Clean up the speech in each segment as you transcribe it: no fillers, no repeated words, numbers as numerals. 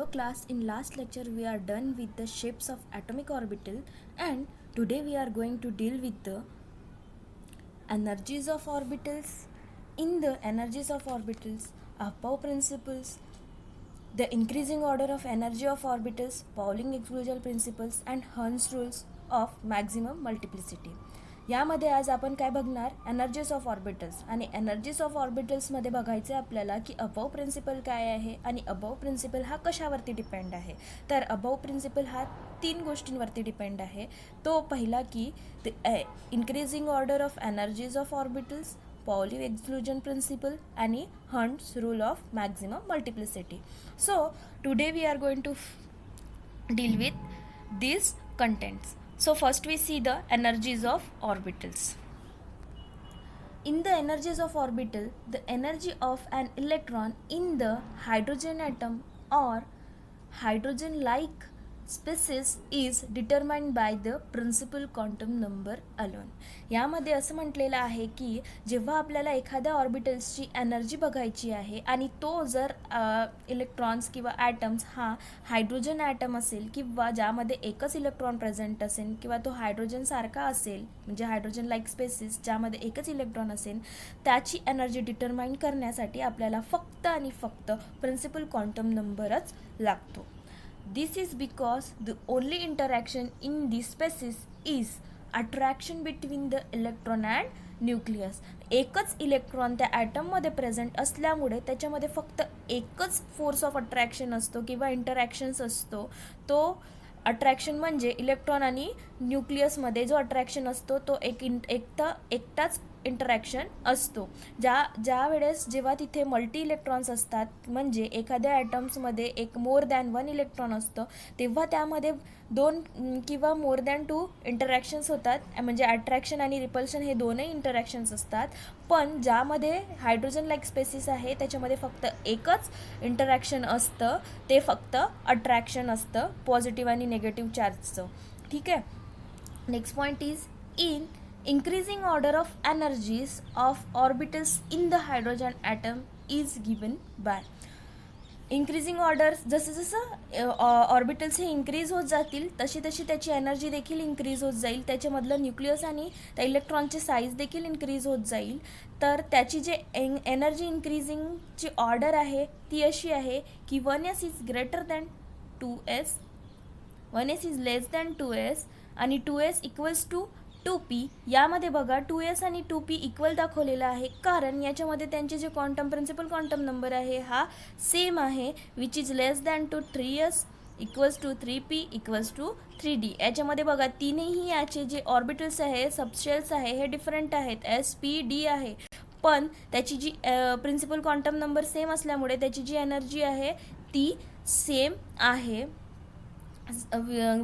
Hello class, in last lecture we are done with the shapes of atomic orbital and today we are going to deal with the energies of orbitals. In the energies of orbitals, above principles, the increasing order of energy of orbitals, Pauling exclusion principles and Hertz rules of maximum multiplicity. यामध्ये आज आपण काय बघणार, energies of orbitals. आणि energies of ऑर्बिटल्समध्ये बघायचं आहे आपल्याला की अबव प्रिन्सिपल काय आहे आणि अबव प्रिन्सिपल हा कशावरती डिपेंड आहे. तर अबव प्रिन्सिपल हा 3 गोष्टींवरती डिपेंड आहे. तो पहिला की increasing order of energies of orbitals, Pauli exclusion principle आणि Hertz rule of maximum multiplicity. So today we are going to deal with these contents. So first we see the energies of orbitals. In the energies of orbital, the energy of an electron in the hydrogen atom or hydrogen-like species is determined by the principal quantum number alone. यामध्ये असं म्हटलेलं आहे की जेव्हा आपल्याला एखाद्या ऑर्बिटल्सची energy बघायची आहे आणि तो जर इलेक्ट्रॉन्स किंवा ॲटम्स हा हायड्रोजन ॲटम असेल किंवा ज्यामध्ये एकच इलेक्ट्रॉन प्रेझेंट असेल किंवा तो हायड्रोजनसारखा असेल, म्हणजे हायड्रोजन लाईक स्पेसिस ज्यामध्ये एकच इलेक्ट्रॉन असेल, त्याची एनर्जी डिटरमाइन करण्यासाठी आपल्याला फक्त आणि फक्त प्रिन्सिपल क्वांटम नंबरच लागतो. This is because the only interaction in this species is attraction between the electron and nucleus. एकच इलेक्ट्रॉन त्या ॲटममध्ये प्रेझेंट असल्यामुळे त्याच्यामध्ये फक्त एकच फोर्स ऑफ अट्रॅक्शन असतो किंवा इंटरॅक्शन्स असतो. तो अट्रॅक्शन म्हणजे इलेक्ट्रॉन आणि न्यूक्लियसमध्ये जो अट्रॅक्शन असतो तो एकटाच इंटरॅक्शन असतो. ज्या वेळेस जेव्हा तिथे मल्टी इलेक्ट्रॉन्स असतात, म्हणजे एखाद्या ॲटम्समध्ये एक मोर दॅन 1 इलेक्ट्रॉन असतं, तेव्हा त्यामध्ये 2 किंवा मोर दॅन 2 इंटरॅक्शन्स होतात. म्हणजे अट्रॅक्शन आणि रिपल्शन हे दोनही इंटरॅक्शन्स असतात. पण ज्यामध्ये हायड्रोजन लाईक स्पेसिस आहे त्याच्यामध्ये फक्त एकच इंटरॅक्शन असतं, ते फक्त अट्रॅक्शन असतं पॉझिटिव्ह आणि निगेटिव्ह चार्जचं. ठीक आहे. Next point is in increasing order of energies of orbitals in the hydrogen atom is given by increasing order. जसं ऑर्बिटल्स हे इन्क्रीज होत जातील तशी त्याची एनर्जी देखील इन्क्रीज होत जाईल, त्याच्यामधलं न्यूक्लियस आणि त्या इलेक्ट्रॉनचे साईज देखील इन्क्रीज होत जाईल. तर त्याची जे एनर्जी इन्क्रीजिंगची ऑर्डर आहे ती अशी आहे की 1s is greater than 2s, 1s is less than 2s आणि 2s इक्वल्स टू 2p. यामध्ये बघा 2s आणि 2p इक्वल दाखवलेला आहे कारण याच्यामध्ये त्यांचे जे प्रिन्सिपल क्वांटम नंबर आहे हा सेम आहे, which is less than to 3s equals to 3p equals to 3d. याच्यामध्ये बघा तीनही याचे जे ऑर्बिटल्स आहे, सबशेल्स आहे, हे डिफरंट आहेत, s p d आहे. पण त्याची जी प्रिन्सिपल क्वांटम नंबर सेम असल्यामुळे त्याची जी एनर्जी आहे ती सेम आहे,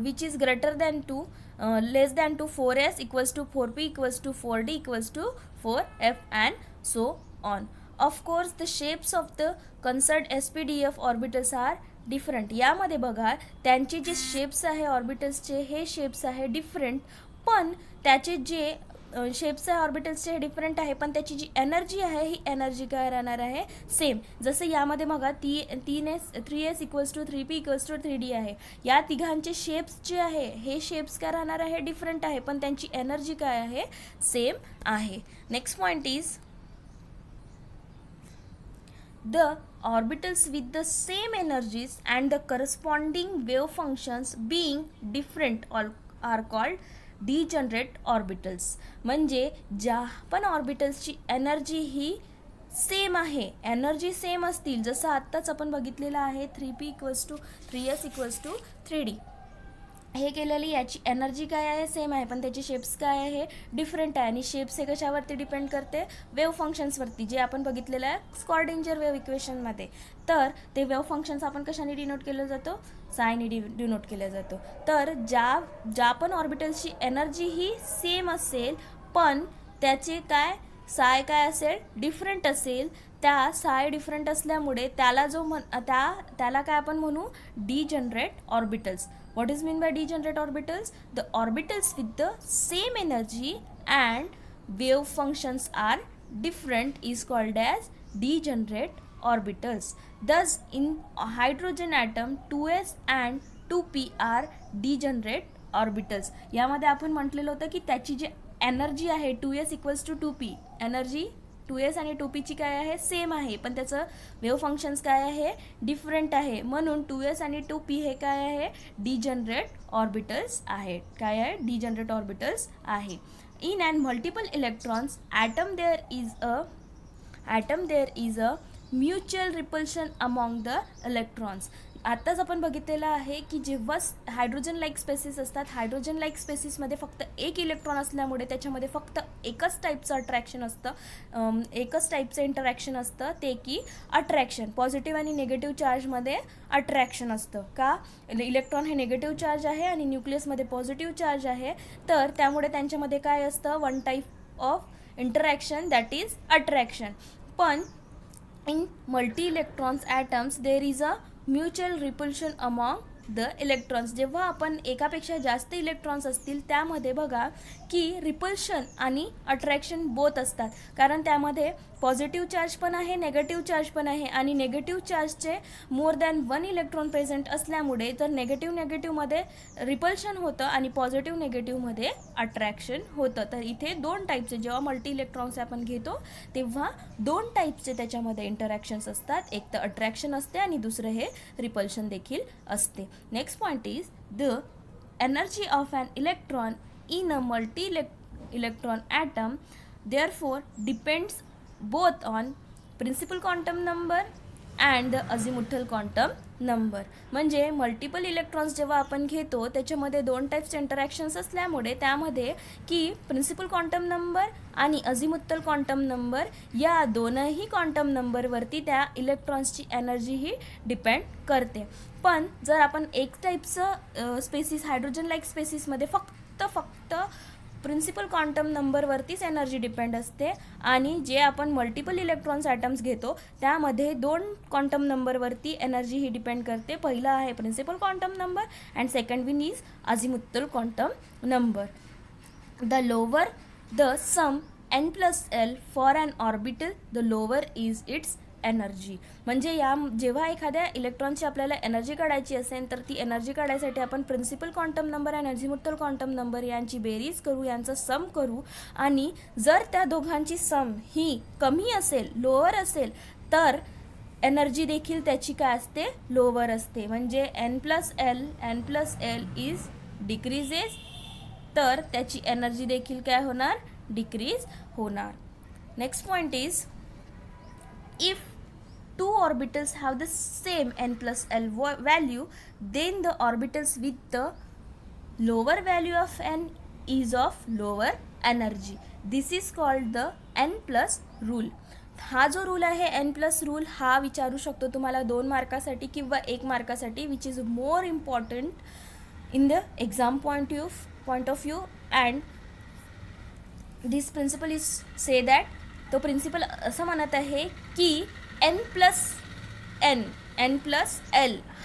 which is greater than 2 less than to 4s equals to 4p equals to 4d equals to 4f and so on. Of course the shapes of the concerned spdf orbitals are different. यामध्ये बघा त्यांचे जे shapes आहे ऑर्बिटल्सचे हे shapes आहे different, पण त्याचे जे शेप्स आहे ऑर्बिटल्सचे हे डिफरंट आहे, पण त्याची जी एनर्जी आहे ही एनर्जी काय राहणार आहे सेम. जसं यामध्ये बघा 3s equals to 3p equals to 3d आहे. या तिघांचे शेप्स जे आहे हे शेप्स काय राहणार आहे डिफरंट आहे, पण त्यांची एनर्जी काय आहे सेम आहे. Next point is the orbitals with the same energies and the corresponding wave functions being different are called degenerate orbitals. म्हणजे ज्या पण ऑर्बिटल्सची एनर्जी ही सेम आहे, एनर्जी सेम असतील, जसं आत्ताच आपण बघितलेलं आहे 3p equals to 3s equals to 3d हे केलेली, याची एनर्जी काय आहे सेम आहे, पण त्याचे शेप्स काय आहे डिफरंट आहे. आणि शेप्स हे कशावरती डिपेंड करते, वेव्ह फंक्शन्सवरती, जे आपण बघितलेलं आहे स्कॉर्डिंजर वेव्ह इक्वेशनमध्ये. तर ते वेव्ह फंक्शन्स आपण कशाने डिनोट केलं जातो, सायने डिनोट केलं जातो. तर ज्या पण ऑर्बिटल्सची एनर्जी ही सेम असेल पण त्याचे काय साय काय असेल डिफरंट असेल, त्या साय डिफरंट असल्यामुळे त्याला त्याला काय आपण म्हणू degenerate orbitals. What is mean by degenerate orbitals? The orbitals with the same energy and wave functions are different is called as degenerate orbitals. Thus, in a hydrogen atom, 2s and 2p are degenerate orbitals. यामध्ये आपण म्हटलेलं होतं की त्याची जी energy आहे 2s equals to 2p, energy 2s आणि 2pची काय आहे, सेम आहे, पण त्याचं वेव्ह फंक्शन्स काय आहे, डिफरंट आहे. म्हणून 2s आणि 2p हे काय आहे, डिजनरेट ऑर्बिटल्स आहेत. काय आहे, डिजनरेट ऑर्बिटल्स आहे. In and multiple electrons atom there is a mutual repulsion among the electrons. आत्ताच आपण बघितलेलं आहे की जेव्हा हायड्रोजन लाईक स्पेसिस असतात, हायड्रोजन लाईक स्पेसिसमध्ये फक्त एक इलेक्ट्रॉन असल्यामुळे त्याच्यामध्ये फक्त एकच टाईपचं अट्रॅक्शन असतं, एकच टाईपचं इंटरॅक्शन असतं, ते की अट्रॅक्शन. पॉझिटिव्ह आणि निगेटिव्ह चार्जमध्ये अट्रॅक्शन असतं. का, इलेक्ट्रॉन हे निगेटिव्ह चार्ज आहे आणि न्यूक्लियसमध्ये पॉझिटिव्ह चार्ज आहे, तर त्यामुळे त्यांच्यामध्ये काय असतं, one type of interaction, that is attraction. पण in multi-electrons atoms there is a mutual repulsion among the electrons. जेव्हा आपण एकापेक्षा जास्त इलेक्ट्रॉन्स असतील त्यामध्ये बघा की रिपल्शन आणि अट्रॅक्शन बोथ असतात, कारण त्यामध्ये पॉझिटिव्ह चार्ज पण आहे, नेगेटिव्ह चार्ज पण आहे, आणि नेगेटिव्ह चार्जचे मोर दॅन 1 इलेक्ट्रॉन प्रेझेंट असल्यामुळे तर नेगेटिव्हमध्ये रिपल्शन होतं आणि पॉझिटिव्ह नेगेटिव्हमध्ये अट्रॅक्शन होतं. तर इथे दोन टाईपचे, जेव्हा मल्टी इलेक्ट्रॉन्स आपण घेतो तेव्हा दोन टाईपचे त्याच्यामध्ये इंटरॅक्शन्स असतात, एक तर अट्रॅक्शन असते आणि दुसरं हे रिपल्शन देखील असते. Next point is the energy of an electron in a multi-electron atom therefore depends both on principal quantum number and the azimuthal quantum number. म्हणजे मल्टिपल इलेक्ट्रॉन्स जेव्हा आपण घेतो त्याच्यामध्ये दोन टाईप्सचे इंटरॅक्शन्स असल्यामुळे त्यामध्ये की प्रिन्सिपल क्वांटम नंबर आणि अझिमुथल क्वांटम नंबर या दोनही क्वांटम नंबरवरती त्या इलेक्ट्रॉन्सची एनर्जी ही डिपेंड करते. पण जर आपण एक टाईपचं स्पेसिस, हायड्रोजन लाईक स्पेसिसमध्ये फक्त प्रिन्सिपल क्वांटम नंबरवरतीच एनर्जी डिपेंड असते, आणि जे आपण मल्टिपल इलेक्ट्रॉन्स ॲटम्स घेतो त्यामध्ये दोन क्वांटम नंबरवरती एनर्जी ही डिपेंड करते. पहिला आहे principal quantum number and second one is azimuthal quantum number. The lower the sum n+l for an orbital the lower is its energy. म्हणजे जेव्हा एखाद्या इलेक्ट्रॉनची आपल्याला एनर्जी काढायची असेल तर ती एनर्जी काढायसाठी आपण प्रिन्सिपल क्वांटम नंबर आणि अझिमुथल क्वांटम नंबर यांची बेरीज करू, यांचं सम करू, आणि जर त्या दोघांची सम ही कमी असेल, लोअर असेल, तर एनर्जी देखील त्याची काय असते, लोअर असते. म्हणजे n+l इज डिक्रीजेस, तर त्याची एनर्जी देखील काय होणार, डिक्रीज होणार. Next point is if two orbitals have the same n+l value, then the orbitals with the lower value of n is of lower energy. This is called the n+ rule. हा जो rule आहे n+ rule हा विचारू शकतो तुम्हाला 2 मार्कासाठी किंवा 1 मार्कासाठी, which is more important in the exam point of view. And this principle is say that, तो प्रिन्सिपल असं म्हणत आहे की n+l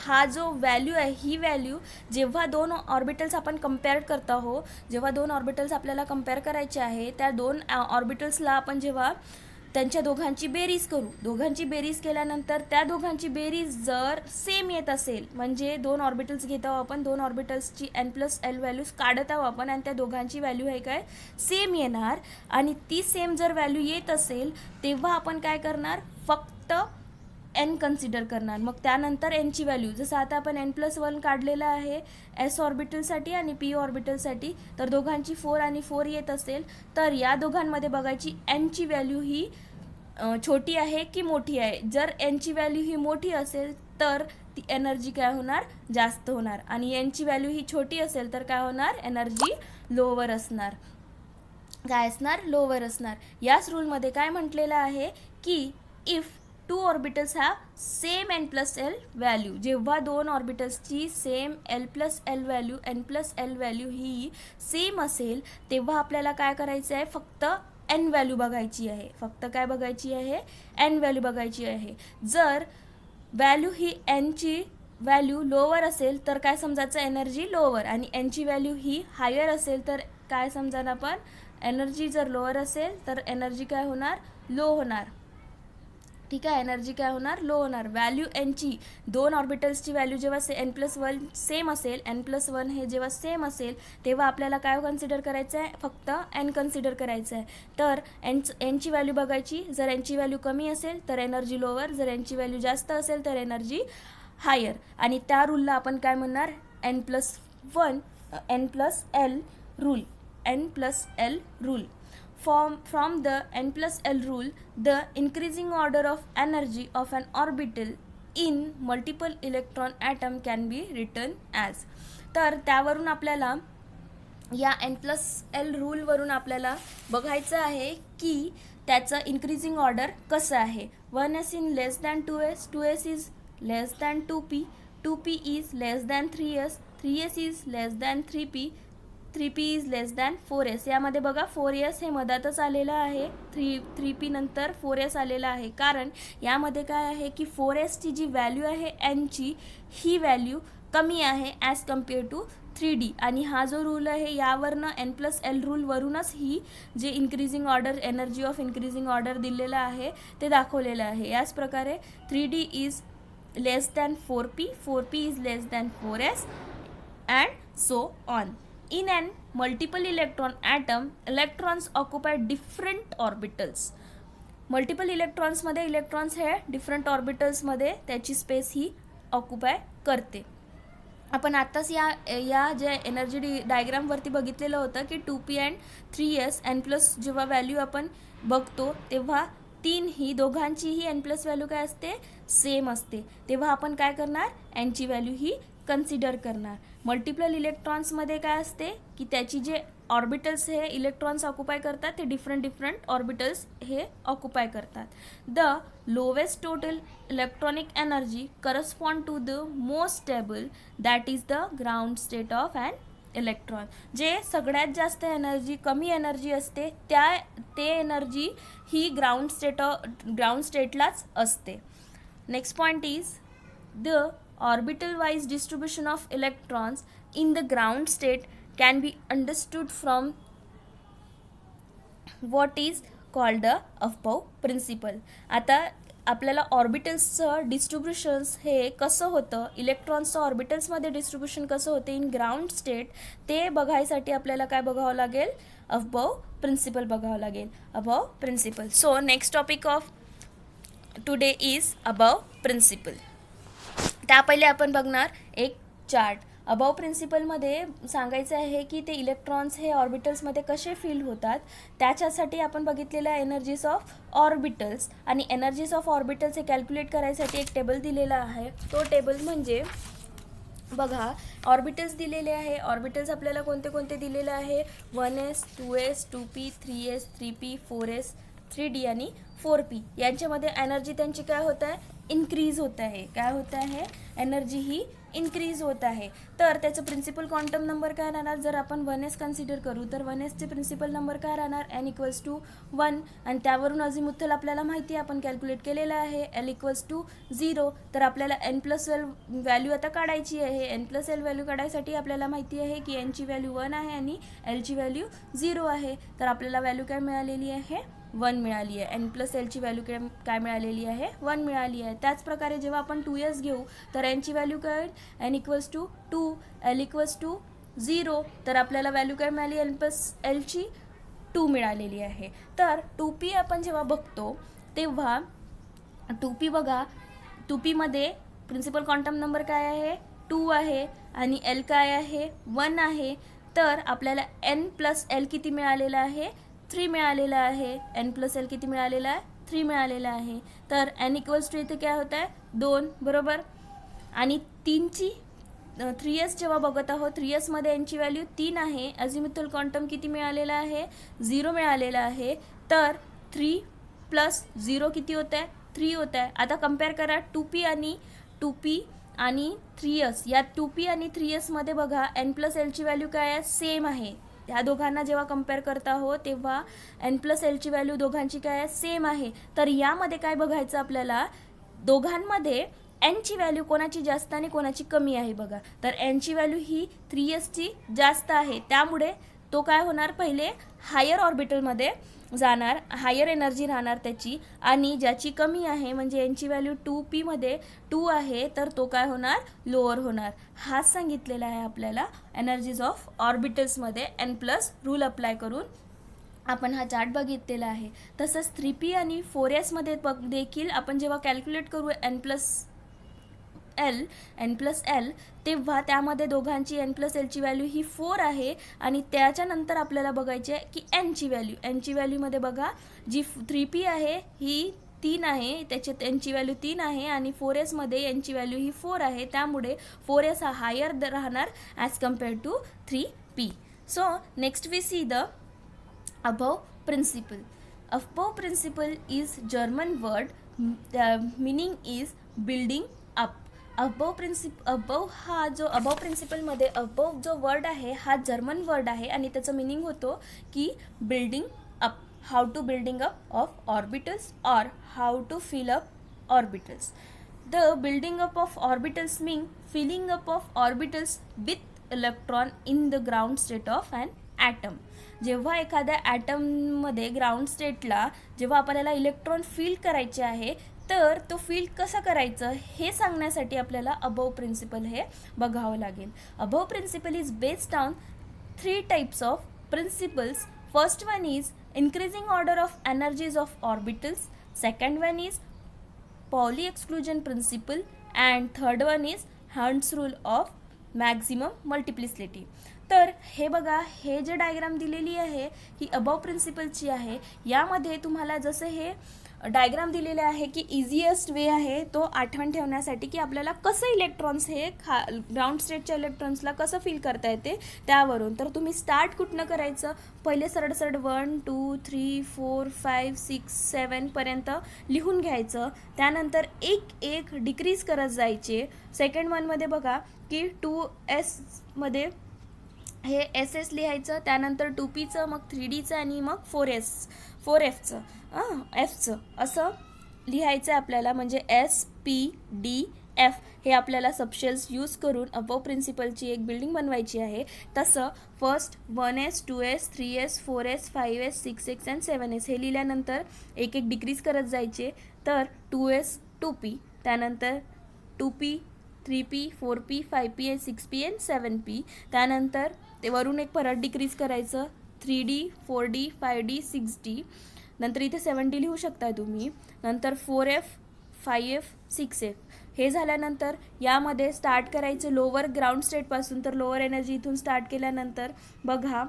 हा जो व्हॅल्यू आहे, ही व्हॅल्यू जेव्हा दोन ऑर्बिटल्स आपण कम्पेअर करत आहोत, जेव्हा दोन ऑर्बिटल्स आपल्याला कम्पेअर करायचे आहे, त्या दोन ऑर्बिटल्सला आपण जेव्हा त्यांच्या दोघांची बेरीज करू, दोघांची बेरीज केल्यानंतर त्या दोघांची बेरीज जर सेम येत असेल, म्हणजे दोन ऑर्बिटल्स घेत आहोत आपण, दोन ऑर्बिटल्सची n+l व्हॅल्यूज काढत आहोत आपण, आणि त्या दोघांची व्हॅल्यू आहे काय, सेम येणार, आणि ती सेम जर व्हॅल्यू येत असेल तेव्हा आपण काय करणार, फक्त n कन्सिडर करणार. मग त्यानंतर nची व्हॅल्यू, जसं आता आपण n+1 काढलेलं आहे s ऑर्बिटलसाठी आणि p ऑर्बिटलसाठी, तर दोघांची 4 आणि 4 येत असेल तर या दोघांमध्ये बघायची nची व्हॅल्यू ही छोटी आहे की मोठी आहे. जर nची व्हॅल्यू ही मोठी असेल तर ती एनर्जी काय होणार, जास्त होणार, आणि nची व्हॅल्यू ही छोटी असेल तर काय होणार, एनर्जी लोअर असणार. काय असणार, लोअर असणार. याच रूलमध्ये काय म्हटलेलं आहे की if two orbitals have same n+l value, जेव्हा दोन ऑर्बिटल्सची सेम n+l व्हॅल्यू ही सेम असेल तेव्हा आपल्याला काय करायचं आहे, फक्त n व्हॅल्यू बघायची आहे, फक्त काय बघायची आहे, n व्हॅल्यू बघायची आहे. जर व्हॅल्यू ही nची व्हॅल्यू लोअर असेल तर काय समजायचं, एनर्जी लोअर, आणि nची व्हॅल्यू ही हायर असेल तर काय समजा आपण, एनर्जी जर लोअर असेल तर एनर्जी काय होणार, लो होणार. ठीक आहे, एनर्जी काय होणार, लो होणार. व्हॅल्यू एनची, दोन ऑर्बिटल्सची व्हॅल्यू जेव्हा n+1 सेम असेल, n+1 हे जेव्हा सेम असेल तेव्हा आपल्याला काय कन्सिडर करायचं आहे, फक्त n कन्सिडर करायचं आहे. तर एनची व्हॅल्यू बघायची, जर एनची व्हॅल्यू कमी असेल तर एनर्जी लोअर, जर एनची व्हॅल्यू जास्त असेल तर एनर्जी हायर. आणि त्या रूलला आपण काय म्हणणार, n+1 n+l rule, n+l rule. From the n+l rule, the increasing order of energy of an orbital in multiple electron atom can be written as. तर त्यावरून आपल्याला या n+l रूलवरून आपल्याला बघायचं आहे की त्याचं इन्क्रीजिंग ऑर्डर कसं आहे. 1s in less than 2s, 2s is less than 2p, 2p is less than 3s, 3s is less than 3p, 3p is less than 4s. यामध्ये बघा 4s हे मधातच आलेलं आहे, 3p नंतर 4s आलेलं आहे, कारण यामध्ये काय आहे की 4sची जी व्हॅल्यू आहे एनची, ही व्हॅल्यू कमी आहे ॲज कम्पेअर टू 3d. आणि हा जो रूल आहे यावरनं n+l रूलवरूनच ही जे increasing order, energy of increasing order दिलेलं आहे ते दाखवलेलं आहे. याच प्रकारे 3d is less than 4p, 4p is less than 4s and so on. In an multiple electron atom, electrons occupy different orbitals. Multiple इलेक्ट्रॉन्समध्ये इलेक्ट्रॉन्स हे डिफरंट ऑर्बिटल्समध्ये त्याची स्पेस ही ऑक्युपाय करते. आपण आत्ताच या जे एनर्जी डायग्रामवरती बघितलेलं होतं की 2p अँड 3s, n+ जेव्हा व्हॅल्यू आपण बघतो तेव्हा ही दोघांचीही n+ व्हॅल्यू काय असते, सेम असते. तेव्हा आपण काय करणार, एनची व्हॅल्यू ही कन्सिडर करणार. मल्टिपल इलेक्ट्रॉन्समध्ये काय असते की त्याची जे ऑर्बिटल्स हे इलेक्ट्रॉन्स ऑक्युपाय करतात ते डिफरंट ऑर्बिटल्स हे ऑक्युपाय करतात. The lowest total electronic energy correspond to the most stable, that is the ground state of an electron. जे सगळ्यात जास्त एनर्जी, कमी एनर्जी असते ते एनर्जी ही ग्राउंड स्टेटलाच असते. Next point is the orbital wise distribution of electrons in the ground state can be understood from what is called the above principle. आता आपल्याला ऑर्बिटल्सचं डिस्ट्रीब्युशन्स हे कसं होतं, इलेक्ट्रॉन्सचं ऑर्बिटल्समध्ये डिस्ट्रीब्युशन कसं होते इन ग्राउंड स्टेट, ते बघायसाठी आपल्याला काय बघावं लागेल, अबव प्रिन्सिपल बघावं लागेल, aufbau principle. So next topic of today is aufbau principle. त्या पहिले आपण बघणार एक चार्ट. अबव प्रिन्सिपलमध्ये सांगायचं आहे की ते इलेक्ट्रॉन्स हे ऑर्बिटल्समध्ये कसे फील होतात, त्याच्यासाठी आपण बघितलेल्या एनर्जीज ऑफ ऑर्बिटल्स. आणि एनर्जीज ऑफ ऑर्बिटल्स हे कॅल्क्युलेट करायसाठी एक टेबल दिलेला आहे. तो टेबल म्हणजे बघा, ऑर्बिटल्स दिलेले आहे. ऑर्बिटल्स आपल्याला कोणते कोणते दिलेले आहे, 1s, 2s, 2p, 3s, 3p, 4s, 3d आणि 4p. यांच्यामध्ये एनर्जी त्यांची काय होत आहे, इन्क्रीज होत आहे. काय होत आहे, एनर्जी ही इन्क्रीज होत आहे. तर त्याचं प्रिन्सिपल क्वांटम नंबर काय राहणार, जर आपण 1s कन्सिडर करू तर 1sचे प्रिन्सिपल नंबर काय राहणार, n=1. आणि त्यावरून अझिमुथल आपल्याला माहिती आहे, आपण कॅल्क्युलेट केलेलं आहे, l=0. तर आपल्याला n+l व्हॅल्यू आता काढायची आहे. n+l व्हॅल्यू काढायसाठी आपल्याला माहिती आहे की nची व्हॅल्यू 1 आहे आणि lची व्हॅल्यू 0 आहे. तर आपल्याला व्हॅल्यू काय मिळालेली आहे, 1 मिळाली आहे. n+lची व्हॅल्यू काय मिळालेली आहे, 1 मिळाली आहे. त्याचप्रकारे जेव्हा आपण 2s घेऊ तर nची व्हॅल्यू काय, n=2, l=0. तर आपल्याला व्हॅल्यू काय मिळाली, n+lची 2 मिळालेली आहे. तर 2p आपण जेव्हा बघतो तेव्हा 2p बघा, 2pमध्ये प्रिन्सिपल क्वांटम नंबर काय आहे, 2 आहे आणि l काय आहे, 1 आहे. तर आपल्याला n+l किती मिळालेलं आहे, 3 मिळालेलं आहे. n+l किती मिळालेलं आहे, 3 मिळालेलं आहे. तर n= इथे काय होत आहे, 2, बरोबर. आणि 3s जेव्हा बघत आहोत, 3sमध्ये nची व्हॅल्यू 3 आहे. अझिमुथल क्वांटम किती मिळालेला आहे, 0 मिळालेला आहे. तर 3 + 0 किती होत आहे, 3 होत आहे. आता कम्पेअर करा 2p आणि 3s. या 2p आणि 3sमध्ये बघा n+lची व्हॅल्यू काय आहे, सेम आहे. ह्या दोघांना जेव्हा कम्पेअर करता हो तेव्हा n+lची व्हॅल्यू दोघांची काय आहे, सेम आहे. तर यामध्ये काय बघायचं आपल्याला, दोघांमध्ये nची व्हॅल्यू कोणाची जास्त आणि कोणाची कमी आहे बघा. तर nची व्हॅल्यू ही 3sची जास्त आहे, त्यामुळे तो काय होणार, पहिले हायर ऑर्बिटलमध्ये जाणार, हायर एनर्जी राहणार त्याची, आणि ज्याची कमी आहे म्हणजे यांची व्हॅल्यू 2p मध्ये 2 आहे तर तो काय होणार, लोअर होणार. हाच सांगितलेला आहे आपल्याला एनर्जीज ऑफ ऑर्बिटल्समध्ये n प्लस रूल अप्लाय करून आपण हा चार्ट बघितलेला आहे. तसंच 3p आणि 4s मध्ये देखील आपण जेव्हा कॅल्क्युलेट करू n प्लस एल तेव्हा त्यामध्ये दोघांची n प्लस एलची व्हॅल्यू ही 4 आहे आणि त्याच्यानंतर आपल्याला बघायची आहे की एनची व्हॅल्यूमध्ये बघा जी 3p आहे ही 3 आहे, त्याच्यात एनची व्हॅल्यू 3 आहे आणि 4s मध्ये एनची व्हॅल्यू ही 4 आहे, त्यामुळे 4s हा हायर राहणार as compared to 3p. So next we see the above principle. Above principle is German word, the meaning is building up. above हा जो above principle मध्ये above जो वर्ड आहे हा जर्मन वर्ड आहे आणि त्याचं मिनिंग होतो की building up, how to building up of orbitals और how to fill up orbitals. The building up of orbitals mean filling up of orbitals with electron in the ground state of an atom. जेव्हा एखाद्या ॲटममध्ये ground स्टेटला जेव्हा आपल्याला electron fill करायचे आहे तर तो fill कसं करायचं हे सांगण्यासाठी आपल्याला अबोव प्रिन्सिपल हे बघावं लागेल. Aufbau principle is based on 3 types of principles. First one is increasing order of energies of orbitals, second one is Pauli exclusion principle and third one is Hund's rule of maximum multiplicity. तर हे बघा, हे जे diagram दिलेली आहे ही above प्रिन्सिपलची आहे. यामध्ये तुम्हाला जसं हे डायग्राम दिलेले आहे की इझिएस्ट वे आहे तो आठवण ठेवण्यासाठी की आपल्याला कसं इलेक्ट्रॉन्स हे ग्राउंड स्टेटच्या इलेक्ट्रॉन्सला कसं फील करता येते त्यावरून. तर तुम्ही स्टार्ट कुठनं करायचं, पहिले सरळ 1 2 3 4 5 6 7 पर्यंत लिहून घ्यायचं, त्यानंतर एक डिक्रीज करत जायचे. सेकंड वनमध्ये बघा की 2s मध्ये हे SS लिहायचं, त्यानंतर 2pचं, मग 3Dचं आणि मग 4Fचं असं लिहायचं आपल्याला. म्हणजे SPDF हे आपल्याला सबशेल्स यूज करून अबव प्रिन्सिपलची एक बिल्डिंग बनवायची आहे. तसं first 1s 2s 3s 4s 5s 6s and 7s हे लिहिल्यानंतर एक डिक्रीज करत जायचे. तर 2s 2p, त्यानंतर 2p 3p 4p 5p 6p and 7p, त्यानंतर ते वरून एक परत डिक्रीज करायचं 3D 4D 5D 6D, नंतर इथे 7D लिहू शकता तुम्ही, नंतर 4F 5F 6F. हे झाल्यानंतर यामध्ये स्टार्ट करायचं लोअर ग्राउंड स्टेटपासून. तर लोअर एनर्जी इथून स्टार्ट केल्यानंतर बघा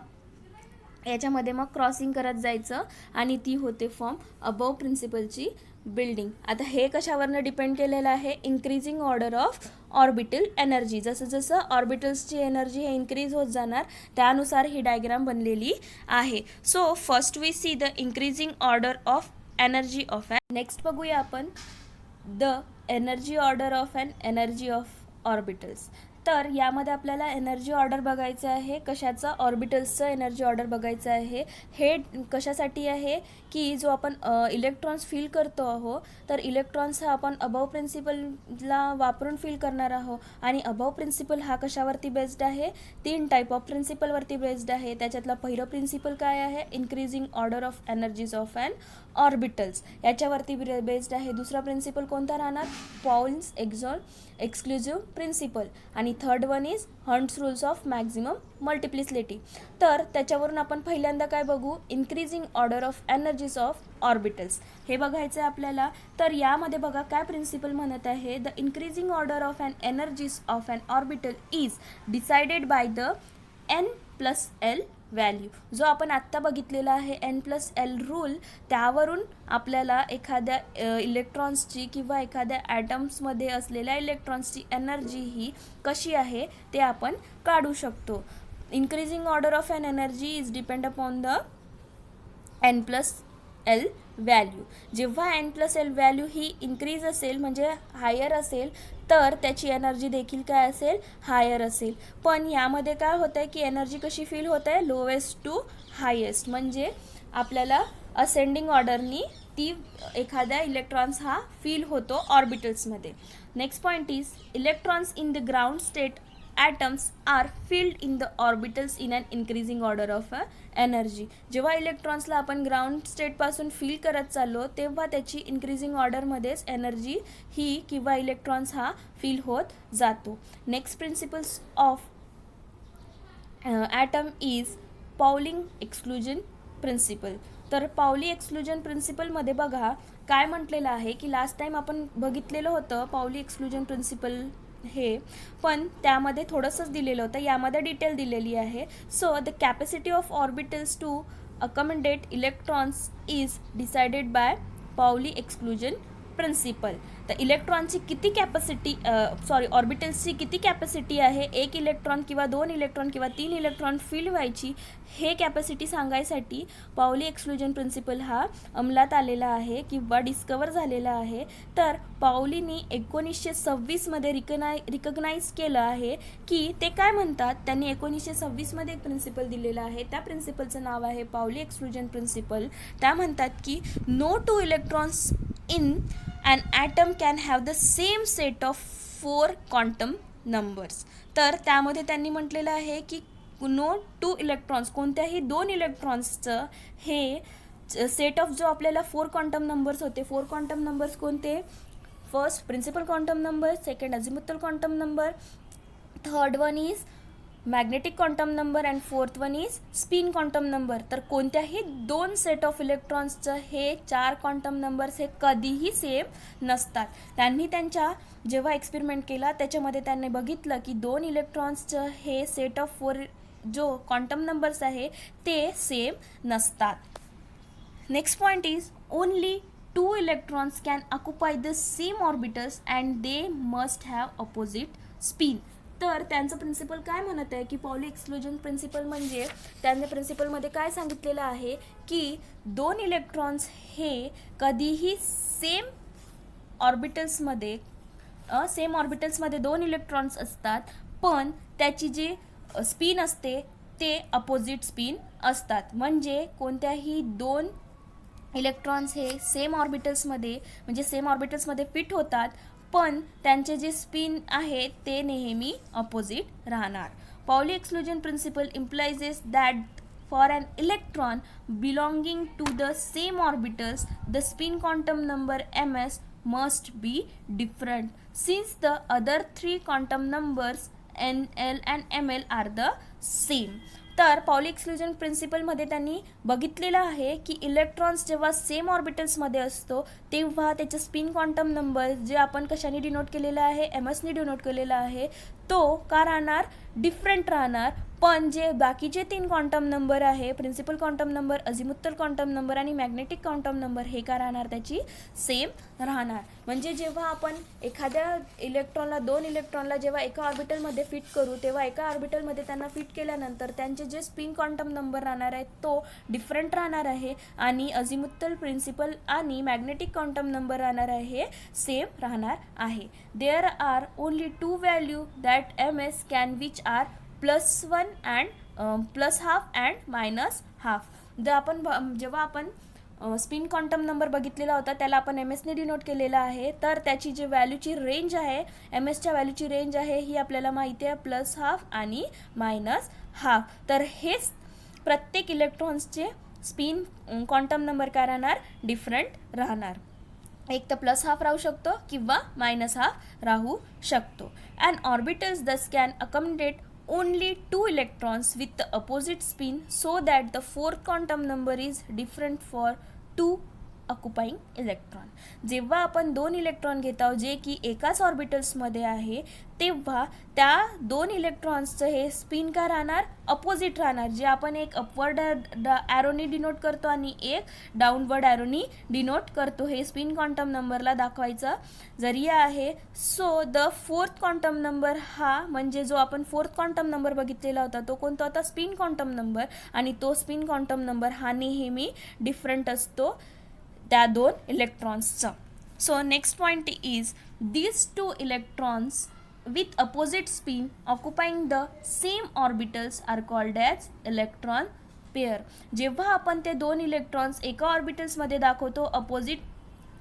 याच्यामध्ये मग क्रॉसिंग करत जायचं आणि ती होते फॉर्म अबव प्रिन्सिपलची बिल्डिंग. आता हे कशावरनं डिपेंड केलेलं आहे, increasing order of orbital energy. जसं जसं ऑर्बिटल्सची एनर्जी हे इन्क्रीज होत जाणार त्यानुसार ही डायग्राम बनलेली आहे. So first we see the increasing order of energy of an. नेक्स्ट बघूया आपण the energy order of an energy of orbitals. तर यामध्ये आपल्याला एनर्जी ऑर्डर बघायचं आहे. कशाचं, ऑर्बिटल्सचं एनर्जी ऑर्डर बघायचं आहे. हे कशासाठी आहे की जो आपण इलेक्ट्रॉन्स फील करतो आहो तर इलेक्ट्रॉन्स हा आपण अबव प्रिन्सिपलला वापरून फील करणार आहोत. आणि अबव प्रिन्सिपल हा कशावरती बेस्ड आहे, 3 टाईप ऑफ प्रिन्सिपलवरती बेस्ड आहे. त्याच्यातला पहिलं प्रिन्सिपल काय आहे, increasing order of energies of an orbitals याच्यावरती बेस्ड आहे. दुसरा प्रिन्सिपल कोणता राहणार, पॉइल्स एक्सक्लुझिव्ह प्रिन्सिपल, आणि third one is Hund's rules of maximum multiplicity. तर त्याच्यावरून आपण पहिल्यांदा काय बघू, increasing order of energies of orbitals हे बघायचं आहे आपल्याला. तर यामध्ये बघा काय प्रिन्सिपल म्हणत आहे, the increasing order of an energies of an orbital is decided by the n+l value. जो आपण आत्ता बघितलेला आहे n+l रूल, त्यावरून आपल्याला एखाद्या इलेक्ट्रॉन्सची किंवा एखाद्या ॲटम्समध्ये असलेल्या इलेक्ट्रॉन्सची एनर्जी ही कशी आहे ते आपण काढू शकतो. Increasing order of an energy is depend upon the n+l value. जेव्हा n+l व्हॅल्यू ही इन्क्रीज असेल म्हणजे हायर असेल तर त्याची एनर्जी देखील काय असेल, हायर असेल. पण यामध्ये काय होतं आहे की एनर्जी कशी फील होत आहे, लोएस्ट टू हायेस्ट, म्हणजे आपल्याला असेंडिंग ऑर्डरनी ती एखाद्या इलेक्ट्रॉन्स हा फील होतो ऑर्बिटल्समध्ये. Next point is electrons in the ground state atoms are filled in the orbitals in an increasing order of energy. जेव्हा इलेक्ट्रॉन्सला आपण ग्राउंड स्टेटपासून फिल करत चाललो तेव्हा त्याची इन्क्रीजिंग ऑर्डरमध्येच एनर्जी ही किंवा इलेक्ट्रॉन्स हा फिल होत जातो. Next principles of atom is Pauling exclusion principle. तर पावली एक्सक्लुजन प्रिन्सिपलमध्ये बघा काय म्हटलेलं आहे की लास्ट टाईम आपण बघितलेलं होतं पावली एक्सक्लुजन प्रिन्सिपल हे, पण त्यामध्ये थोडंसंच दिलेलं होतं, यामध्ये डिटेल दिलेली आहे. So the capacity of orbitals to accommodate electrons is decided by Pauli exclusion principle. तर इलेक्ट्रॉनची किती कॅपॅसिटी ऑर्बिटल्सची किती कॅपॅसिटी आहे, एक इलेक्ट्रॉन किंवा दोन इलेक्ट्रॉन किंवा तीन इलेक्ट्रॉन फिल व्हायची, हे कॅपॅसिटी सांगायसाठी पावली एक्सक्लुजन प्रिन्सिपल हा अंमलात आलेला आहे किंवा डिस्कवर झालेला आहे. तर पावलीनी 1926मध्ये रिकग्नाइज केलं आहे की ते काय म्हणतात, त्यांनी 1926मध्ये एक प्रिन्सिपल दिलेलं आहे, त्या प्रिन्सिपलचं नाव आहे पावली एक्सक्लुजन प्रिन्सिपल. त्या म्हणतात की no two electrons in an atom can have the same set of 4 quantum numbers. तर त्यामध्ये त्यांनी म्हटलेलं आहे की नो टू इलेक्ट्रॉन्स, कोणत्याही दोन इलेक्ट्रॉन्सचं हे सेट ऑफ जो आपल्याला 4 क्वांटम नंबर्स होते, 4 क्वांटम नंबर्स कोणते, first principal quantum number, second azimuthal quantum number, third one is magnetic quantum number and fourth one is spin quantum number. तर कोणत्याही दोन सेट ऑफ इलेक्ट्रॉन्सचं हे 4 क्वांटम नंबर्स हे कधीही सेम नसतात. त्यांनी त्यांच्या जेव्हा एक्सपेरिमेंट केला त्याच्यामध्ये त्यांनी बघितलं की दोन इलेक्ट्रॉन्सचं हे सेट ऑफ 4 जो क्वांटम नंबर्स आहे ते सेम नसतात. Next point is only 2 electrons can occupy the same orbitals and they must have opposite spin. तर त्यांचं प्रिन्सिपल काय म्हणत आहे की पावली एक्सक्लुजन प्रिन्सिपल म्हणजे त्यांच्या प्रिन्सिपलमध्ये काय सांगितलेलं आहे की दोन इलेक्ट्रॉन्स हे कधीही सेम ऑर्बिटल्समध्ये दोन इलेक्ट्रॉन्स असतात, पण त्याची जी स्पिन असते ते अपोजिट स्पिन असतात. म्हणजे कोणत्याही दोन इलेक्ट्रॉन्स हे सेम ऑर्बिटल्समध्ये फिट होतात, पण त्यांचे जे स्पिन आहे ते नेहमी अपोजिट राहणार. Pauli exclusion principle implies that for an electron belonging to the same orbitals the spin quantum number ms must be different since the other 3 quantum numbers nl and ml are the same. तर Pauli exclusion प्रिन्सिपलमध्ये त्यांनी बघितलेलं आहे की electrons जेव्हा same ऑर्बिटल्समध्ये असतो तेव्हा त्याचे spin quantum number जे आपण कशाने डिनोट केलेला आहे, एमएसने डिनोट केलेला आहे, तो का राहणार, डिफरंट राहणार. पण जे बाकीचे 3 क्वांटम नंबर आहे, principal quantum number, azimuthal quantum number आणि मॅग्नेटिक क्वांटम नंबर, हे का राहणार, त्याची सेम राहणार. म्हणजे जेव्हा आपण एखाद्या इलेक्ट्रॉनला, दोन इलेक्ट्रॉनला जेव्हा एका ऑर्बिटलमध्ये फिट करू तेव्हा एका ऑर्बिटलमध्ये त्यांना फिट केल्यानंतर त्यांचे जे स्पिन क्वांटम नंबर राहणार आहे तो डिफरंट राहणार आहे आणि अझिमुथल, प्रिन्सिपल आणि मॅग्नेटिक क्वांटम नंबर राहणार आहे सेम राहणार आहे. There are only 2 value that ms can which are +1 and +½ and -½ जेव्हा आपण स्पिन क्वांटम नंबर बघितलेला होता त्याला आपण एमएसने डिनोट केलेला आहे. तर त्याची जी व्हॅल्यूची रेंज आहे, एमएसच्या व्हॅल्यूची रेंज आहे ही आपल्याला माहिती आहे +½ आणि -½ तर हेच प्रत्येक इलेक्ट्रॉन्सचे स्पिन क्वांटम नंबर काय राहणार, डिफरंट राहणार. एक तर +½ राहू शकतो किंवा -½ राहू शकतो. अँड ऑर्बिटल्स दस can accommodate only 2 electrons with the opposite spin so that the fourth quantum number is different for 2 occupying electron. जेव्हा आपण 2 इलेक्ट्रॉन घेत आहोत जे की एकाच ऑर्बिटल्समध्ये आहे तेव्हा त्या 2 इलेक्ट्रॉन्सचं हे स्पिन का राहणार, अपोजिट राहणार. जे आपण एक अपवर्ड ॲरोनी डिनोट करतो आणि एक डाऊनवर्ड ॲरोनी डिनोट करतो, हे स्पिन क्वांटम नंबरला दाखवायचा जरिया आहे. So the fourth quantum number हा म्हणजे जो आपण फोर्थ क्वांटम नंबर बघितलेला होता तो कोणता होता, स्पिन क्वांटम नंबर, आणि तो स्पिन क्वांटम नंबर हा नेहमी डिफरंट असतो त्या 2 इलेक्ट्रॉन्सचा. So next point is these 2 electrons with opposite spin occupying the same orbitals are called as electron pair. जेव्हा आपण ते 2 इलेक्ट्रॉन्स एका ऑर्बिटल्समध्ये दाखवतो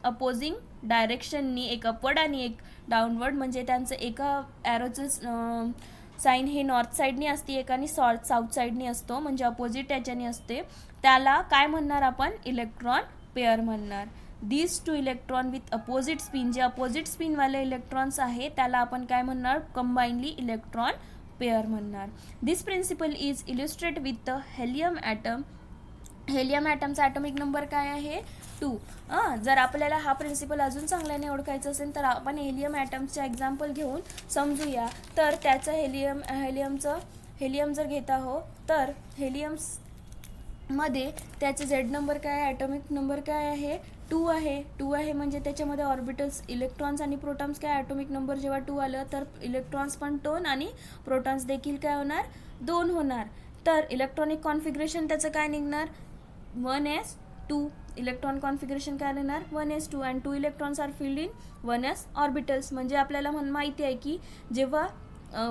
अपोजिंग डायरेक्शननी, एक अपवर्ड आणि एक डाऊनवर्ड, म्हणजे त्यांचं एका ॲरोचं साईन हे नॉर्थ साईडनी असते, एकाने साऊथ साईडनी असतो, म्हणजे अपोजिट याच्याने असते, त्याला काय म्हणणार आपण, इलेक्ट्रॉन पेअर म्हणणार. This two electron with opposite spin, जे अपोजिट स्पिनवाले इलेक्ट्रॉन्स आहे त्याला आपण काय म्हणणार, कंबाईनली इलेक्ट्रॉन पेअर म्हणणार. This principle is illustrate with the helium atom. Helium ॲटमचा ॲटॉमिक नंबर काय आहे, 2. जर आपल्याला हा प्रिन्सिपल अजून चांगल्याने ओळखायचा असेल तर आपण हेलियम ॲटमचं एक्झाम्पल घेऊन समजूया. तर त्याचं हेलियम जर घेत आहोत तर हेलियममध्ये त्याचे झेड नंबर काय आहे, ॲटॉमिक नंबर काय आहे, 2 आहे. 2 आहे म्हणजे त्याच्यामध्ये ऑर्बिटल्स, इलेक्ट्रॉन्स आणि प्रोटॉन्स काय, ॲटॉमिक नंबर जेव्हा 2 आलं तर इलेक्ट्रॉन्स पण 2 आणि प्रोटॉन्स देखील काय होणार, 2 होणार. तर इलेक्ट्रॉनिक कॉन्फिगरेशन त्याचं काय निघणार, 1s2. इलेक्ट्रॉन कॉन्फिगरेशन काय येणार, 1s2 and 2 electrons are filled in 1s orbitals. म्हणजे आपल्याला माहिती आहे की जेव्हा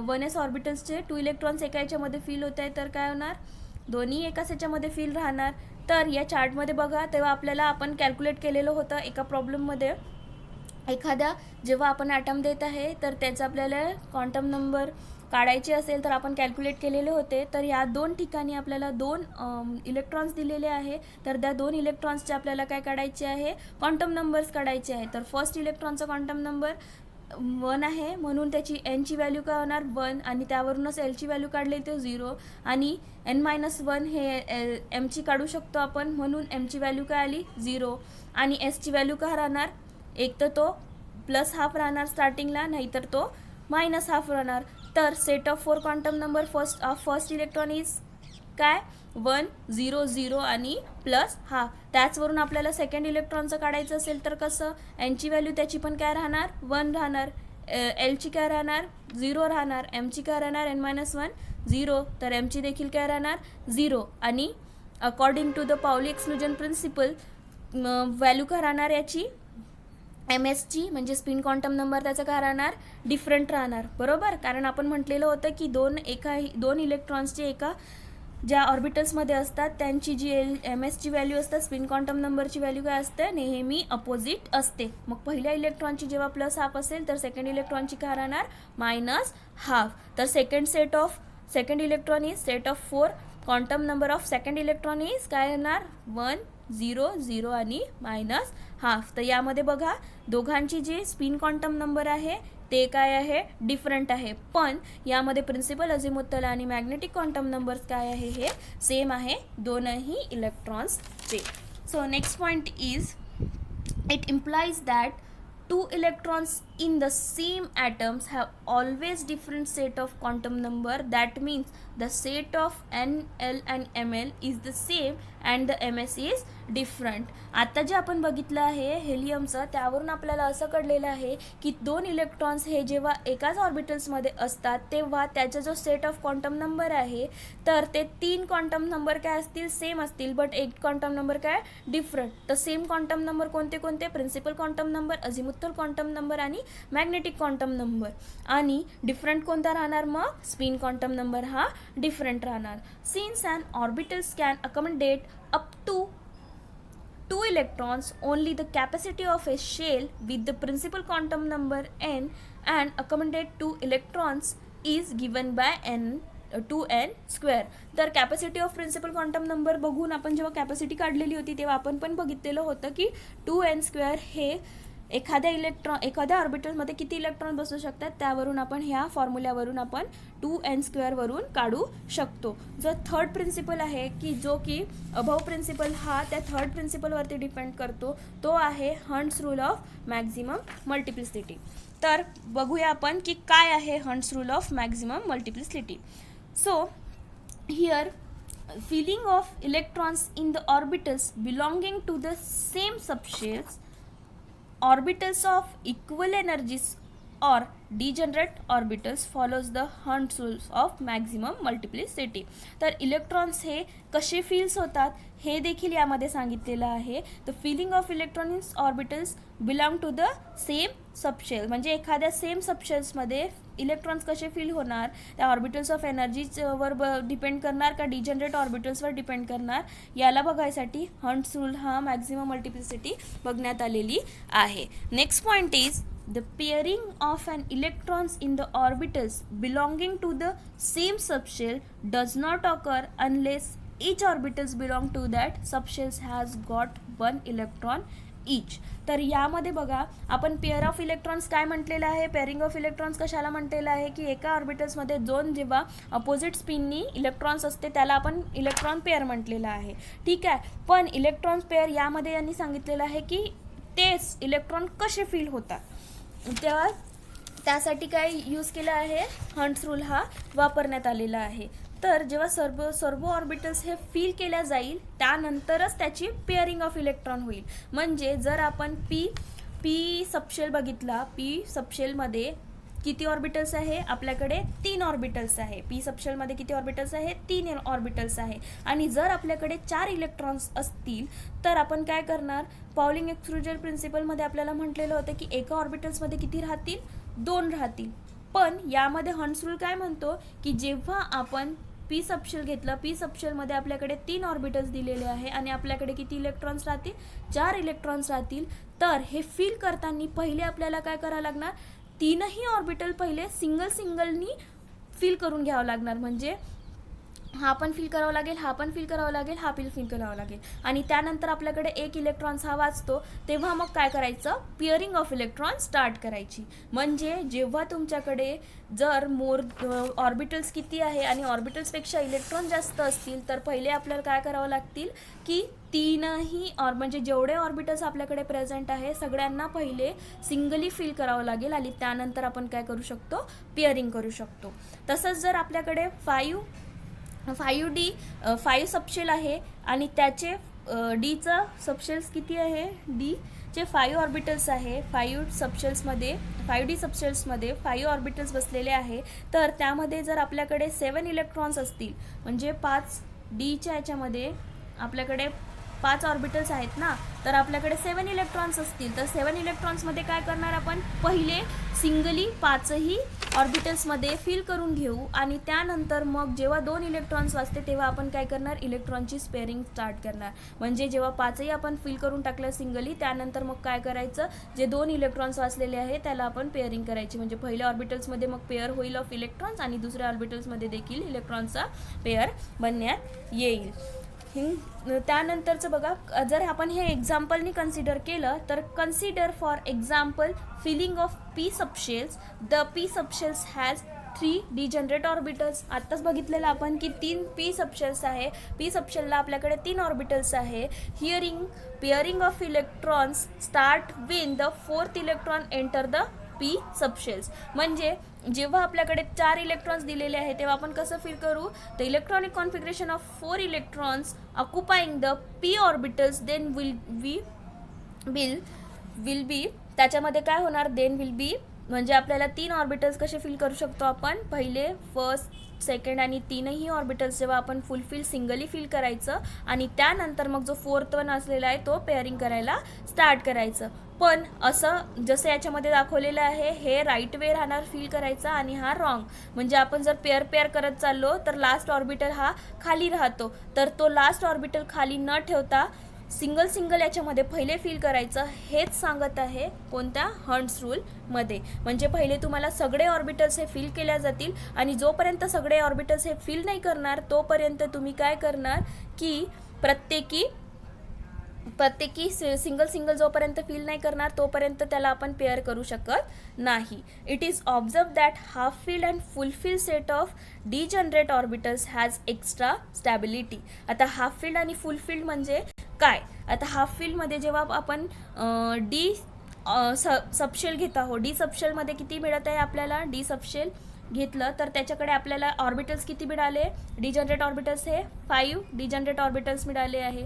1s ऑर्बिटल्सचे 2 इलेक्ट्रॉन्स एका याच्यामध्ये फिल होत आहे तर काय होणार, दोन्ही एकाच याच्यामध्ये फिल राहणार. तर या चार्टमध्ये बघा, तेव्हा आपल्याला आपण कॅल्क्युलेट केलेलं होतं एका प्रॉब्लेममध्ये, एखाद्या जेव्हा आपण ॲटम देत आहे तर त्याचा आपल्याला क्वांटम नंबर काढायचे असेल तर आपण कॅल्क्युलेट केलेले होते. तर या 2 ठिकाणी आपल्याला 2 इलेक्ट्रॉन्स दिलेले आहे, तर त्या 2 इलेक्ट्रॉन्सचे आपल्याला काय काढायचे आहे, क्वांटम नंबर्स काढायचे आहे. तर फर्स्ट इलेक्ट्रॉनचा क्वांटम नंबर 1 आहे म्हणून त्याची एनची व्हॅल्यू काय होणार, 1, आणि त्यावरूनच एलची व्हॅल्यू काढली तर 0, आणि n-1 हे एमची काढू शकतो आपण, म्हणून एमची व्हॅल्यू काय आली, 0, आणि एसची व्हॅल्यू काय राहणार, एक तर तो +½ राहणार स्टार्टिंगला, नाहीतर तो -½ राहणार. तर set of 4 quantum number first electron is काय, 1, 0, 0 आणि +½ त्याचवरून आपल्याला सेकंड इलेक्ट्रॉनचं काढायचं असेल तर कसं, एनची व्हॅल्यू त्याची पण काय राहणार, 1 राहणार, एलची काय राहणार, 0 राहणार, एमची काय राहणार, n-1 0, तर एमची देखील काय राहणार, 0, आणि according to the Pauli exclusion principle value काय राहणार याची, एमएसची म्हणजे स्पिन क्वांटम नंबर त्याचा काय राहणार, डिफरंट राहणार, बरोबर. कारण आपण म्हटलेलं होतं की दोन इलेक्ट्रॉन्सचे एका ज्या ऑर्बिटल्समध्ये असतात त्यांची जी एमएसची व्हॅल्यू असते, स्पिन क्वांटम नंबरची व्हॅल्यू काय असते, नेहमी अपोजिट असते. मग पहिल्या इलेक्ट्रॉनची जेव्हा +½ असेल तर सेकंड इलेक्ट्रॉनची काय राहणार, -½ तर second electron is set of 4 quantum number of second electron is काय येणार, 1, 0, 0 आणि -½ तर यामध्ये बघा दोघांची जी स्पिन क्वांटम नंबर आहे ते काय आहे, डिफरंट आहे, पण यामध्ये प्रिन्सिपल अझिमुथल आणि मॅग्नेटिक क्वांटम नंबर्स काय आहे, हे सेम आहे दोनही इलेक्ट्रॉन्सचे. So next point is, it implies that 2 electrons in the same atoms have always different set of quantum number. That means the set of n, l and ml is the same and the ms is different. आता जे आपण बघितलं आहे हेलियमचं, त्यावरून आपल्याला असं कळलेलं आहे की 2 इलेक्ट्रॉन्स हे जेव्हा एकाच ऑर्बिटल्समध्ये असतात तेव्हा त्याचा जो सेट ऑफ क्वांटम नंबर आहे तर ते 3 क्वांटम नंबर काय असतील, सेम असतील, बट 1 क्वांटम नंबर काय डिफरंट. तर सेम क्वांटम नंबर कोणते कोणते, principal quantum number, azimuthal quantum number आणि मॅग्नेटिक क्वांटम नंबर. आणि डिफरंट कोणता राहणार, मग स्पिन क्वांटम नंबर हा डिफरंट राहणार. Since an orbitals can accommodate up to 2 electrons, only the capacity of a shell with the principal quantum number n and accommodate 2 electrons is given by 2n². तर capacity of principal quantum number बघून आपण जेव्हा capacity काढलेली होती तेव्हा आपण पण बघितलेलं होतं की 2n² हे एखाद्या ऑर्बिटलमध्ये किती इलेक्ट्रॉन बसू शकतात, त्यावरून आपण ह्या फॉर्म्युल्यावरून आपण 2n² वरून काढू शकतो. जो थर्ड प्रिन्सिपल आहे की जो की अबव प्रिन्सिपल हा त्या थर्ड प्रिन्सिपलवरती डिपेंड करतो, तो आहे hunts rule of maximum multiplicity. तर बघूया आपण की काय आहे hunts rule of maximum multiplicity. So here filling of electrons in the orbitals belonging to the same subshells, orbitals of equal energies or degenerate orbitals follows the Hund's rules of maximum multiplicity. तर electrons हे कसे fills होतात हे देखील यामध्ये सांगितलेलं आहे. The filling of electronics orbitals belong to the same subshell, म्हणजे एखाद्या सेम सबशेल्समध्ये इलेक्ट्रॉन्स कसे फिल होणार, त्या ऑर्बिटल्स ऑफ एनर्जीवर डिपेंड करणार का डिजनरेट ऑर्बिटल्सवर डिपेंड करणार, याला बघायसाठी हंट्स रूल हा मॅक्झिमम मल्टिप्लिसिटी बघण्यात आलेली आहे. Next point is the pairing of an electrons in the orbitals belonging to the same subshell does not occur unless each orbitals belong to that subshells has got one electron each. तर यामध्ये बघा आपण pair of electrons काय म्हटलेलं आहे, pairing of electrons कशाला म्हटलेलं आहे की एका ऑर्बिटल्समध्ये दोन जेव्हा अपोजिट स्पिननी इलेक्ट्रॉन्स असते त्याला आपण इलेक्ट्रॉन पेअर म्हटलेलं आहे. ठीक आहे, पण इलेक्ट्रॉन पेअर यामध्ये यांनी सांगितलेलं आहे की तेच इलेक्ट्रॉन कसे फील होतात, तेव्हा त्यासाठी काय यूज केलं आहे, हंट्स रूल हा वापरण्यात आलेला आहे. तर जेव्हा सर्व ऑर्बिटल्स हे फील केल्या जाईल त्यानंतरच त्याची पेअरिंग ऑफ इलेक्ट्रॉन होईल. म्हणजे जर आपण पी सबशेल बघितला, पी सबशेलमध्ये किती ऑर्बिटल्स आहे, आपल्याकडे 3 ऑर्बिटल्स आहे. पी सबशेलमध्ये किती ऑर्बिटल्स आहे, 3 ऑर्बिटल्स आहे. आणि जर आपल्याकडे 4 इलेक्ट्रॉन्स असतील तर आपण काय करणार, पाउलिंग एक्सक्लुजन प्रिन्सिपलमध्ये आपल्याला म्हटलेलं होतं की एका ऑर्बिटल्समध्ये किती राहतील, 2 राहतील. पण यामध्ये हंट्स रूल काय म्हणतो की जेव्हा आपण पी सबशेल घेतलं, पी सबशेलमध्ये आपल्याकडे 3 ऑर्बिटल्स दिलेले आहे आणि आपल्याकडे किती इलेक्ट्रॉन्स राहतील, 4 इलेक्ट्रॉन्स राहतील. तर हे फील करताना पहिले आपल्याला काय करावं लागणार, 3ही ऑर्बिटल पहिले सिंगलनी फील करून घ्यावं लागणार. म्हणजे हा पण फील करावं लागेल, हा पण फील करावं लागेल, हा फील करावं लागेल. आणि त्यानंतर आपल्याकडे एक इलेक्ट्रॉन्स हा वाचतो तेव्हा मग काय करायचं, पेअरिंग ऑफ इलेक्ट्रॉन स्टार्ट करायची. म्हणजे जेव्हा तुमच्याकडे जर ऑर्बिटल्स किती आहे आणि ऑर्बिटल्सपेक्षा इलेक्ट्रॉन जास्त असतील तर पहिले आपल्याला काय करावं लागतील की 3ही म्हणजे जेवढे ऑर्बिटल्स आपल्याकडे प्रेझेंट आहे सगळ्यांना पहिले सिंगली फील करावं लागेल आणि त्यानंतर आपण काय करू शकतो, पेअरिंग करू शकतो. तसंच जर आपल्याकडे 5 सबशेल आहे आणि त्याचे डीचं सबशेल्स किती आहे, डीचे 5 ऑर्बिटल्स आहे, 5 डी सबशेल्समध्ये 5 ऑर्बिटल्स बसलेले आहे. तर त्यामध्ये जर आपल्याकडे 7 इलेक्ट्रॉन्स असतील म्हणजे 5 डीच्या याच्यामध्ये आपल्याकडे 5 ऑर्बिटल्स आहेत ना, तर आपल्याकडे 7 इलेक्ट्रॉन्स असतील तर 7 इलेक्ट्रॉन्समध्ये काय करणार, आपण पहिले सिंगली 5ही ऑर्बिटल्समध्ये फिल करून घेऊ आणि त्यानंतर मग जेव्हा 2 इलेक्ट्रॉन्स वाजते तेव्हा आपण काय करणार, इलेक्ट्रॉनची स्पेअरिंग स्टार्ट करणार. म्हणजे जेव्हा 5ही आपण फिल करून टाकलं सिंगली त्यानंतर मग काय करायचं, जे 2 इलेक्ट्रॉन्स वाचलेले आहे त्याला आपण पेअरिंग करायची. म्हणजे पहिल्या ऑर्बिटल्समध्ये मग पेअर होईल ऑफ इलेक्ट्रॉन्स आणि दुसऱ्या ऑर्बिटल्समध्ये देखील इलेक्ट्रॉनचा पेअर बनण्यात येईल. त्यानंतरचं बघा, जर आपण हे एक्झाम्पलनी कन्सिडर केलं तर consider for example filling of P subshells. The P subshells has 3 degenerate orbitals. आत्ताच बघितलेलं आपण की 3 पी सबशेल्स आहे, पी सबशेलला आपल्याकडे 3 ऑर्बिटल्स आहे. Pairing of electrons start when the 4th electron enter the P subshells. म्हणजे जेव्हा आपल्याकडे 4 इलेक्ट्रॉन्स दिलेले आहे तेव्हा आपण कसं फील करू, the electronic configuration of 4 electrons occupying the P orbitals then will be त्याच्यामध्ये काय होणार, देन विल बी म्हणजे आपल्याला 3 ऑर्बिटल्स कसे फील करू शकतो आपण, पहिले फर्स्ट, सेकंड आणि 3ही ऑर्बिटल्स जेव्हा आपण फुलफिल सिंगली फील करायचं आणि त्यानंतर मग जो 4th वन असलेला आहे तो पेअरिंग करायला स्टार्ट करायचं. पण असं जसं याच्यामध्ये दाखवलेलं आहे हे राईट वे राहणार फील करायचा आणि हा रॉंग. म्हणजे आपण जर पेअर करत चाललो तर लास्ट ऑर्बिटल हा खाली राहतो, तर तो लास्ट ऑर्बिटल खाली न ठेवता सिंगल याच्यामध्ये पहिले फील करायचं, हेच सांगत आहे कोणत्या, हंट्स रूलमध्ये. म्हणजे पहिले तुम्हाला सगळे ऑर्बिटल्स हे फील केल्या जातील आणि जोपर्यंत सगळे ऑर्बिटल्स हे फील नाही करणार तोपर्यंत तुम्ही काय करणार की प्रत्येकी सिंगल जोपर्यंत फील नाही करणार तोपर्यंत त्याला आपण पेअर करू शकत नाही. It is observe that half field and full field set of degenerate orbitals has extra stability. आता हाफ फील्ड आणि फुल फील्ड म्हणजे काय, आता हाफ फील्डमध्ये जेव्हा आपण डी सबशेल घेत आहोत, डी सबशेलमध्ये किती मिळत आहे आपल्याला, डी सबशेल घेतलं तर त्याच्याकडे आपल्याला ऑर्बिटल्स किती मिळाले, डिजनरेट ऑर्बिटल्स हे 5 डिजनरेट ऑर्बिटल्स मिळाले आहे.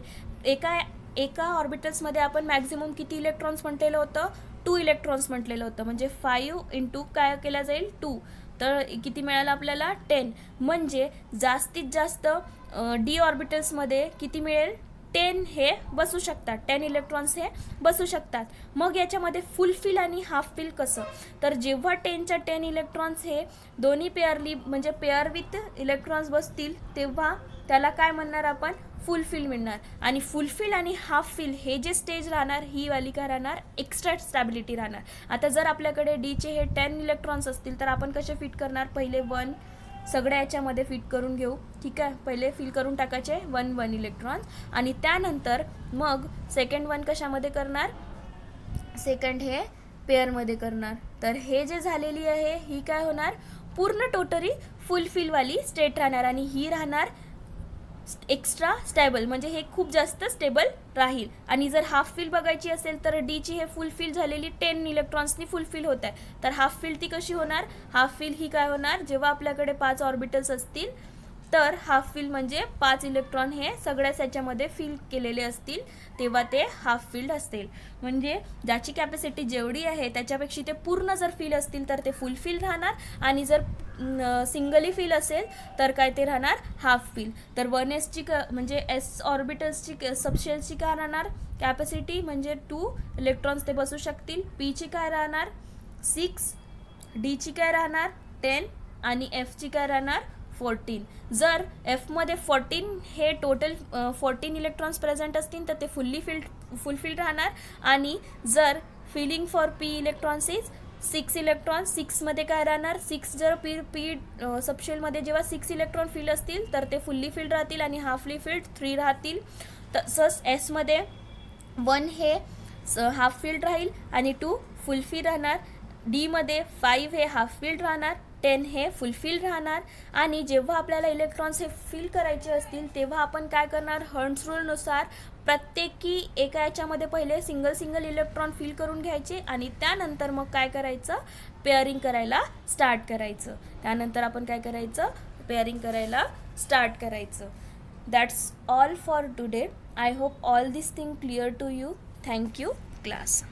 एका ऑर्बिटल्समध्ये आपण मॅक्झिमम किती इलेक्ट्रॉन्स म्हटलेलं होतं, 2 इलेक्ट्रॉन्स म्हटलेलं होतं. म्हणजे 5 इंटू काय केलं जाईल, 2, तर किती मिळालं आपल्याला, 10. म्हणजे जास्तीत जास्त डी ऑर्बिटल्समध्ये किती मिळेल, 10 हे बसू शकतात, 10 इलेक्ट्रॉन्स हे बसू शकतात. मग याच्यामध्ये फुलफिल आणि हाफ फिल कसं, तर जेव्हा 10च्या 10 इलेक्ट्रॉन्स हे दोन्ही पेअरली म्हणजे पेअर विथ इलेक्ट्रॉन्स बसतील तेव्हा त्याला काय म्हणणार आपण, फुलफिल मिळणार. आणि फुलफिल आणि हाफ फिल हे जे स्टेज राहणार ही वाली काय राहणार, एक्स्ट्रा स्टॅबिलिटी राहणार. आता जर आपल्याकडे डीचे हे 10 इलेक्ट्रॉन्स असतील तर आपण कसे फिट करणार, पहिले 1 सगळ्या याच्यामध्ये फिट करून घेऊ. ठीक आहे, पहिले फिल करून टाकायचे 1 इलेक्ट्रॉन्स आणि त्यानंतर मग सेकंड 1 कशामध्ये करणार, सेकंड हे पेअरमध्ये करणार. तर हे जे झालेली आहे ही काय होणार, पूर्ण टोटली फुलफिलवाली स्टेट राहणार आणि ही राहणार एक्स्ट्रा स्टेबल, म्हणजे हे खूप जास्त स्टेबल राहील. आणि जर हाफ फिल बघायची असेल तर डीची हे फुलफिल झालेली 10 इलेक्ट्रॉन्सनी फुलफिल होत आहे. तर हाफ फिल ती कशी होणार, हाफ फिल ही काय होणार, जेव्हा आपल्याकडे 5 ऑर्बिटल्स असतील तर हाफ फिल म्हणजे 5 इलेक्ट्रॉन हे सगळ्याच याच्यामध्ये फिल केलेले असतील तेव्हा ते हाफ फिल्ड असतील. म्हणजे ज्याची कॅपॅसिटी जेवढी आहे त्याच्यापेक्षा ते पूर्ण जर फिल असतील तर ते फुल फिल राहणार आणि जर सिंगली फिल असेल तर काय ते राहणार हाफ फिल. तर 1sची म्हणजे एस ऑर्बिटल्सची सबशेलची काय राहणार कॅपॅसिटी म्हणजे 2 इलेक्ट्रॉन्स ते बसू शकतील. पीची काय राहणार 6, डीची काय राहणार 10 आणि एफची काय राहणार 14. जर एफमध्ये 14 हे टोटल 14 इलेक्ट्रॉन्स प्रेझेंट असतील तर ते फुलफिल्ड राहणार. आणि जर filling for P electrons is 6 electron, 6मध्ये काय राहणार 6 जर पी सबशेलमध्ये जेव्हा 6 इलेक्ट्रॉन फिल असतील तर ते फुल्ली फिल्ड राहतील आणि हाफली फिल्ड 3 राहतील. तसंच एसमध्ये 1 हे हाफ फिल्ड राहील आणि 2 फुलफिल राहणार. डीमध्ये 5 हे हाफ फिल्ड राहणार, 10 हे फुलफिल राहणार. आणि जेव्हा आपल्याला इलेक्ट्रॉन्स हे फिल करायचे असतील तेव्हा आपण काय करणार, हर्ट्झ रूलनुसार प्रत्येकी एका याच्यामध्ये पहिले सिंगल इलेक्ट्रॉन फिल करून घ्यायचे आणि त्यानंतर मग काय करायचं, पेअरिंग करायला स्टार्ट करायचं. त्यानंतर आपण काय करायचं, पेअरिंग करायला स्टार्ट करायचं. That's all for today. I hope all this thing clear to you. Thank you class.